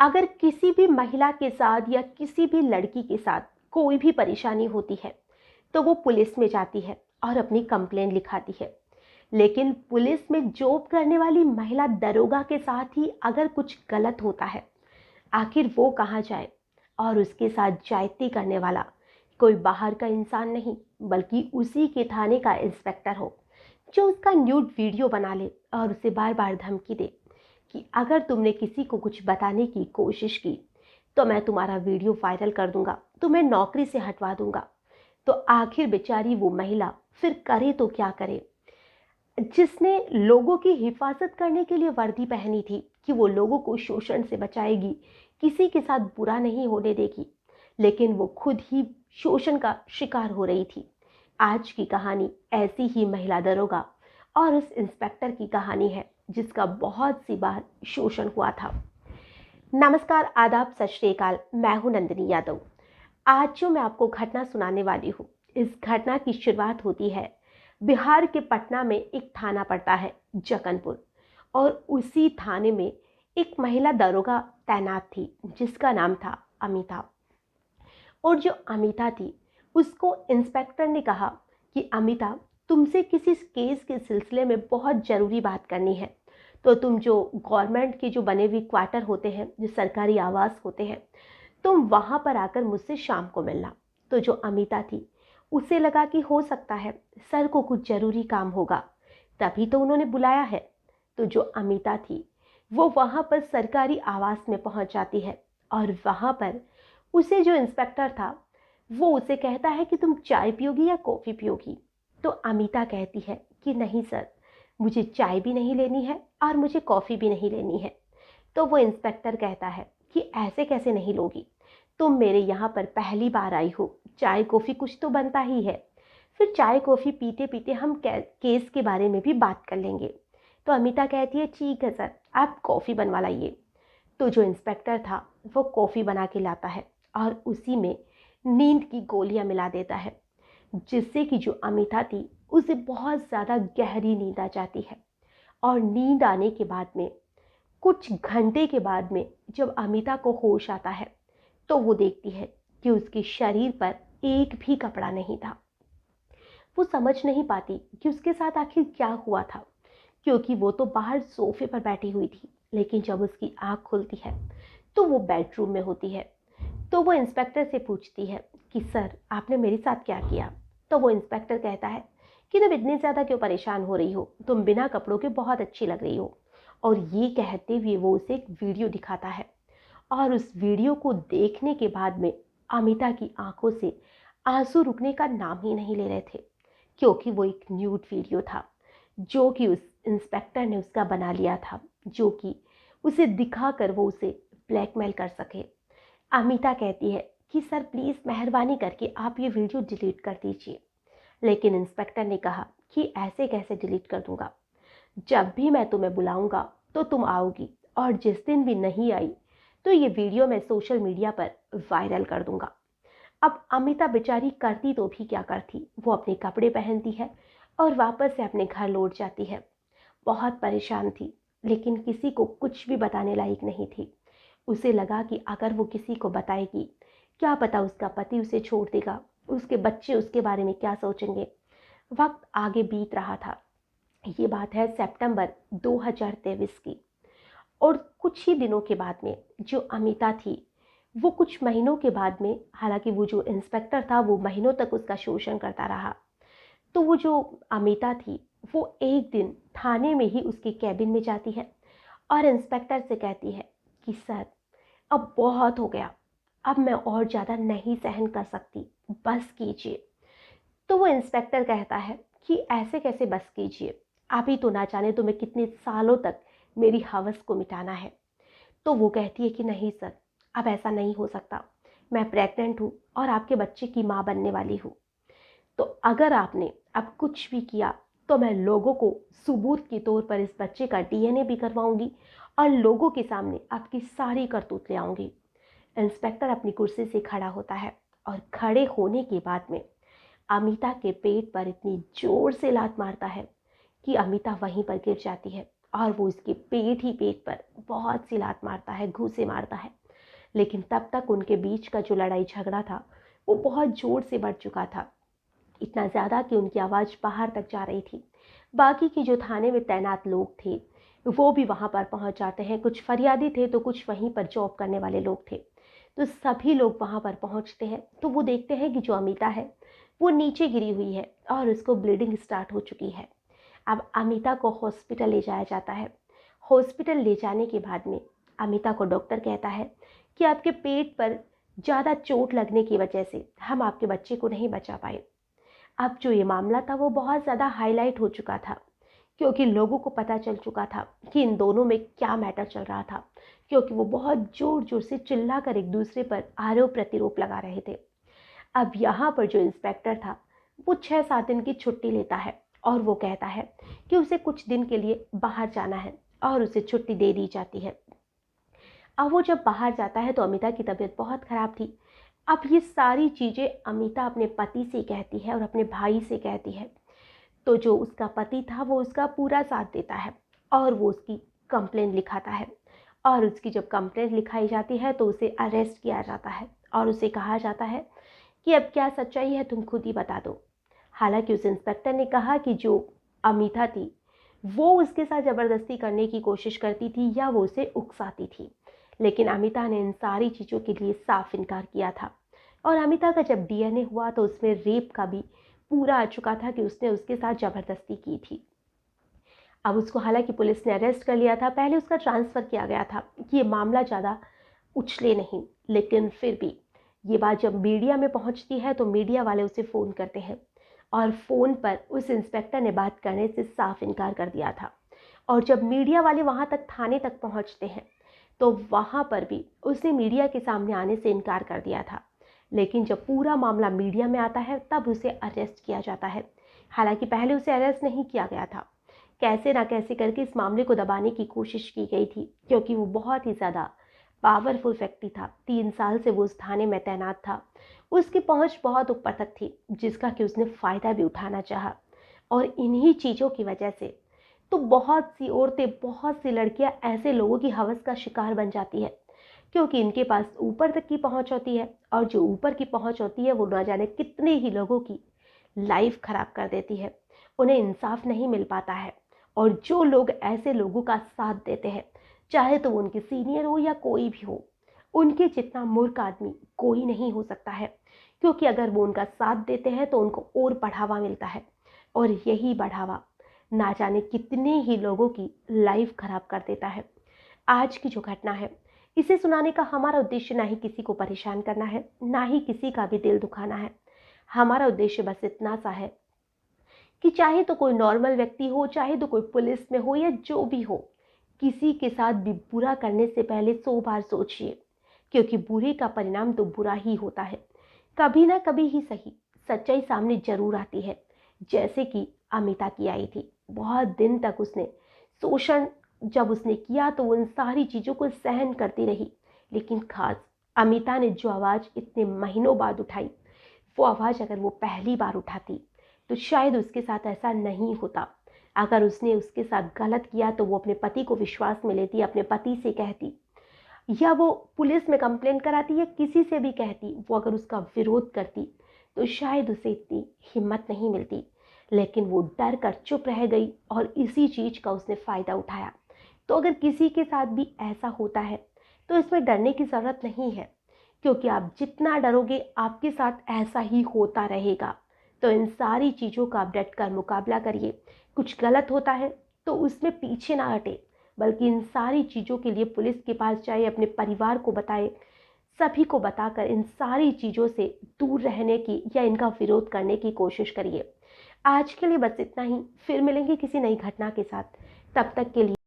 अगर किसी भी महिला के साथ या किसी भी लड़की के साथ कोई भी परेशानी होती है तो वो पुलिस में जाती है और अपनी कंप्लेंट लिखाती है। लेकिन पुलिस में जॉब करने वाली महिला दरोगा के साथ ही अगर कुछ गलत होता है, आखिर वो कहाँ जाए? और उसके साथ ज्यादती करने वाला कोई बाहर का इंसान नहीं, बल्कि उसी के थाने का इंस्पेक्टर हो, जो उसका न्यूड वीडियो बना ले और उसे बार बार धमकी दे कि अगर तुमने किसी को कुछ बताने की कोशिश की तो मैं तुम्हारा वीडियो वायरल कर दूंगा, तुम्हें नौकरी से हटवा दूंगा। तो आखिर बेचारी वो महिला फिर करे तो क्या करे, जिसने लोगों की हिफाजत करने के लिए वर्दी पहनी थी कि वो लोगों को शोषण से बचाएगी, किसी के साथ बुरा नहीं होने देगी, लेकिन वो खुद ही शोषण का शिकार हो रही थी। आज की कहानी ऐसी ही महिला दरोगा और उस इंस्पेक्टर की कहानी है जिसका बहुत सी बार शोषण हुआ था। नमस्कार, आदाब, सत श्री अकाल। मैं हूं नंदिनी यादव। आज जो मैं आपको घटना सुनाने वाली हूँ, इस घटना की शुरुआत होती है बिहार के पटना में। एक थाना पड़ता है जकनपुर, और उसी थाने में एक महिला दरोगा तैनात थी जिसका नाम था अमिता। और जो अमिता थी उसको इंस्पेक्टर ने कहा कि अमिता, तुमसे किसी केस के सिलसिले में बहुत ज़रूरी बात करनी है, तो तुम जो गवर्नमेंट के जो बने हुए क्वार्टर होते हैं, जो सरकारी आवास होते हैं, तुम वहाँ पर आकर मुझसे शाम को मिलना। तो जो अमिता थी उसे लगा कि हो सकता है सर को कुछ ज़रूरी काम होगा, तभी तो उन्होंने बुलाया है। तो जो अमिता थी वो वहाँ पर सरकारी आवास में पहुँच जाती है, और वहाँ पर उसे जो इंस्पेक्टर था वो उसे कहता है कि तुम चाय पियोगी या कॉफ़ी पियोगी। तो अमिता कहती है कि नहीं सर, मुझे चाय भी नहीं लेनी है और मुझे कॉफ़ी भी नहीं लेनी है। तो वो इंस्पेक्टर कहता है कि ऐसे कैसे नहीं लोगी, तुम मेरे यहाँ पर पहली बार आई हो, चाय कॉफ़ी कुछ तो बनता ही है। फिर चाय कॉफ़ी पीते पीते हम केस के बारे में भी बात कर लेंगे। तो अमिता कहती है ठीक है सर, आप कॉफ़ी बनवा लाइए। तो जो इंस्पेक्टर था वो कॉफ़ी बना के लाता है और उसी में नींद की गोलियां मिला देता है, जिससे कि जो अमिता थी उसे बहुत ज़्यादा गहरी नींद आ जाती है। और नींद आने के बाद में कुछ घंटे के बाद में जब अमिता को होश आता है तो वो देखती है कि उसके शरीर पर एक भी कपड़ा नहीं था। वो समझ नहीं पाती कि उसके साथ आखिर क्या हुआ था, क्योंकि वो तो बाहर सोफे पर बैठी हुई थी, लेकिन जब उसकी आंख खुलती है तो वो बेडरूम में होती है। तो वो इंस्पेक्टर से पूछती है कि सर, आपने मेरे साथ क्या किया? तो वो इंस्पेक्टर कहता है कि तुम इतनी ज़्यादा क्यों परेशान हो रही हो, तुम बिना कपड़ों के बहुत अच्छी लग रही हो। और ये कहते हुए वो उसे एक वीडियो दिखाता है, और उस वीडियो को देखने के बाद में अमिता की आंखों से आंसू रुकने का नाम ही नहीं ले रहे थे, क्योंकि वो एक न्यूड वीडियो था जो कि उस इंस्पेक्टर ने उसका बना लिया था, जो कि उसे दिखाकर वो उसे ब्लैकमेल कर सके। अमिता कहती है कि सर प्लीज़ मेहरबानी करके आप ये वीडियो डिलीट कर दीजिए। लेकिन इंस्पेक्टर ने कहा कि ऐसे कैसे डिलीट कर दूंगा, जब भी मैं तुम्हें बुलाऊंगा तो तुम आओगी, और जिस दिन भी नहीं आई तो ये वीडियो मैं सोशल मीडिया पर वायरल कर दूंगा। अब अमिता बेचारी करती तो भी क्या करती, वो अपने कपड़े पहनती है और वापस से अपने घर लौट जाती है। बहुत परेशान थी, लेकिन किसी को कुछ भी बताने लायक नहीं थी। उसे लगा कि अगर वो किसी को बताएगी, क्या पता उसका पति उसे छोड़ देगा, उसके बच्चे उसके बारे में क्या सोचेंगे। वक्त आगे बीत रहा था। ये बात है सितंबर 2023 की। और कुछ ही दिनों के बाद में जो अमिता थी वो कुछ महीनों के बाद में, हालांकि वो जो इंस्पेक्टर था वो महीनों तक उसका शोषण करता रहा, तो वो जो अमिता थी वो एक दिन थाने में ही उसके कैबिन में जाती है और इंस्पेक्टर से कहती है कि सर, अब बहुत हो गया, अब मैं और ज़्यादा नहीं सहन कर सकती, बस कीजिए। तो वो इंस्पेक्टर कहता है कि ऐसे कैसे बस कीजिए, आप ही तो ना जाने तुम्हें कितने सालों तक मेरी हवस को मिटाना है। तो वो कहती है कि नहीं सर, अब ऐसा नहीं हो सकता, मैं प्रेग्नेंट हूँ और आपके बच्चे की माँ बनने वाली हूँ। तो अगर आपने अब कुछ भी किया तो मैं लोगों को सबूत के तौर पर इस बच्चे का डीएनए भी करवाऊंगी और लोगों के सामने आपकी सारी करतूत ले आऊंगी। इंस्पेक्टर अपनी कुर्सी से खड़ा होता है, और खड़े होने के बाद में अमिता के पेट पर इतनी जोर से लात मारता है कि अमिता वहीं पर गिर जाती है और वो उसके पेट ही पेट पर बहुत सी लात मारता है, घूंसे मारता है। लेकिन तब तक उनके बीच का जो लड़ाई झगड़ा था वो बहुत ज़ोर से बढ़ चुका था, इतना ज़्यादा कि उनकी आवाज़ बाहर तक जा रही थी। बाकी के जो थाने में तैनात लोग थे वो भी वहाँ पर पहुँच जाते हैं। कुछ फरियादी थे तो कुछ वहीं पर जॉब करने वाले लोग थे। तो सभी लोग वहाँ पर पहुँचते हैं तो वो देखते हैं कि जो अमिता है वो नीचे गिरी हुई है और उसको ब्लीडिंग स्टार्ट हो चुकी है। अब अमिता को हॉस्पिटल ले जाया जाता है। हॉस्पिटल ले जाने के बाद में अमिता को डॉक्टर कहता है कि आपके पेट पर ज़्यादा चोट लगने की वजह से हम आपके बच्चे को नहीं बचा पाए। अब जो ये मामला था वो बहुत ज़्यादा हाईलाइट हो चुका था, क्योंकि लोगों को पता चल चुका था कि इन दोनों में क्या मैटर चल रहा था, क्योंकि वो बहुत ज़ोर ज़ोर से चिल्लाकर एक दूसरे पर आरोप प्रत्यारोप लगा रहे थे। अब यहाँ पर जो इंस्पेक्टर था वो 6-7 दिन की छुट्टी लेता है और वो कहता है कि उसे कुछ दिन के लिए बाहर जाना है और उसे छुट्टी दे दी जाती है। अब वो जब बाहर जाता है तो अमिता की तबीयत बहुत ख़राब थी। अब ये सारी चीज़ें अमिता अपने पति से कहती है और अपने भाई से कहती है। तो जो उसका पति था वो उसका पूरा साथ देता है और वो उसकी कंप्लेंट लिखाता है। और उसकी जब कंप्लेंट लिखाई जाती है तो उसे अरेस्ट किया जाता है और उसे कहा जाता है कि अब क्या सच्चाई है तुम खुद ही बता दो। हालांकि उस इंस्पेक्टर ने कहा कि जो अमिता थी वो उसके साथ ज़बरदस्ती करने की कोशिश करती थी या वो उसे उकसाती थी, लेकिन अमिता ने इन सारी चीज़ों के लिए साफ इनकार किया था। और अमिता का जब डीएनए हुआ तो उसमें रेप का भी पूरा आ चुका था कि उसने उसके साथ ज़बरदस्ती की थी। अब उसको हालांकि पुलिस ने अरेस्ट कर लिया था, पहले उसका ट्रांसफ़र किया गया था कि ये मामला ज़्यादा उछले नहीं, लेकिन फिर भी ये बात जब मीडिया में पहुंचती है तो मीडिया वाले उसे फ़ोन करते हैं और फ़ोन पर उस इंस्पेक्टर ने बात करने से साफ इनकार कर दिया था। और जब मीडिया वाले वहाँ तक थाने तक पहुँचते हैं तो वहाँ पर भी उसने मीडिया के सामने आने से इनकार कर दिया था। लेकिन जब पूरा मामला मीडिया में आता है तब उसे अरेस्ट किया जाता है। हालांकि पहले उसे अरेस्ट नहीं किया गया था, कैसे ना कैसे करके इस मामले को दबाने की कोशिश की गई थी, क्योंकि वो बहुत ही ज़्यादा पावरफुल व्यक्ति था। 3 साल से वो उस थाने में तैनात था, उसकी पहुंच बहुत ऊपर तक थी जिसका कि उसने फ़ायदा भी उठाना चाहा। और इन्हीं चीज़ों की वजह से तो बहुत सी औरतें, बहुत सी लड़कियां ऐसे लोगों की हवस का शिकार बन जाती है, क्योंकि इनके पास ऊपर तक की पहुंच होती है और जो ऊपर की पहुंच होती है वो ना जाने कितने ही लोगों की लाइफ खराब कर देती है। उन्हें इंसाफ नहीं मिल पाता है। और जो लोग ऐसे लोगों का साथ देते हैं, चाहे तो वो उनके सीनियर हो या कोई भी हो, उनके जितना मूर्ख आदमी कोई नहीं हो सकता है, क्योंकि अगर वो उनका साथ देते हैं तो उनको और बढ़ावा मिलता है और यही बढ़ावा ना जाने कितने ही लोगों की लाइफ खराब कर देता है। आज की जो घटना है इसे सुनाने का हमारा उद्देश्य ना ही किसी को परेशान करना है, ना ही किसी का भी दिल दुखाना है। हमारा उद्देश्य बस इतना सा है कि चाहे तो कोई नॉर्मल व्यक्ति हो, चाहे तो कोई पुलिस में हो या जो भी हो, किसी के साथ भी बुरा करने से पहले 100 बार सोचिए, क्योंकि बुरे का परिणाम तो बुरा ही होता है। कभी ना कभी ही सही सच्चाई सामने जरूर आती है, जैसे कि अमिता की आई थी। बहुत दिन तक उसने शोषण जब उसने किया तो उन सारी चीज़ों को सहन करती रही, लेकिन खास अमिता ने जो आवाज़ इतने महीनों बाद उठाई, वो आवाज़ अगर वो पहली बार उठाती तो शायद उसके साथ ऐसा नहीं होता। अगर उसने उसके साथ गलत किया तो वो अपने पति को विश्वास में लेती, अपने पति से कहती, या वो पुलिस में कंप्लेंट कराती या किसी से भी कहती। वो अगर उसका विरोध करती तो शायद उसे इतनी हिम्मत नहीं मिलती, लेकिन वो डर कर चुप रह गई और इसी चीज़ का उसने फ़ायदा उठाया। तो अगर किसी के साथ भी ऐसा होता है तो इसमें डरने की ज़रूरत नहीं है, क्योंकि आप जितना डरोगे आपके साथ ऐसा ही होता रहेगा। तो इन सारी चीज़ों का आप डट कर मुकाबला करिए। कुछ गलत होता है तो उसमें पीछे ना हटे, बल्कि इन सारी चीज़ों के लिए पुलिस के पास जाए, अपने परिवार को बताए, सभी को बताकर इन सारी चीज़ों से दूर रहने की या इनका विरोध करने की कोशिश करिए। आज के लिए बस इतना ही, फिर मिलेंगे किसी नई घटना के साथ। तब तक के लिए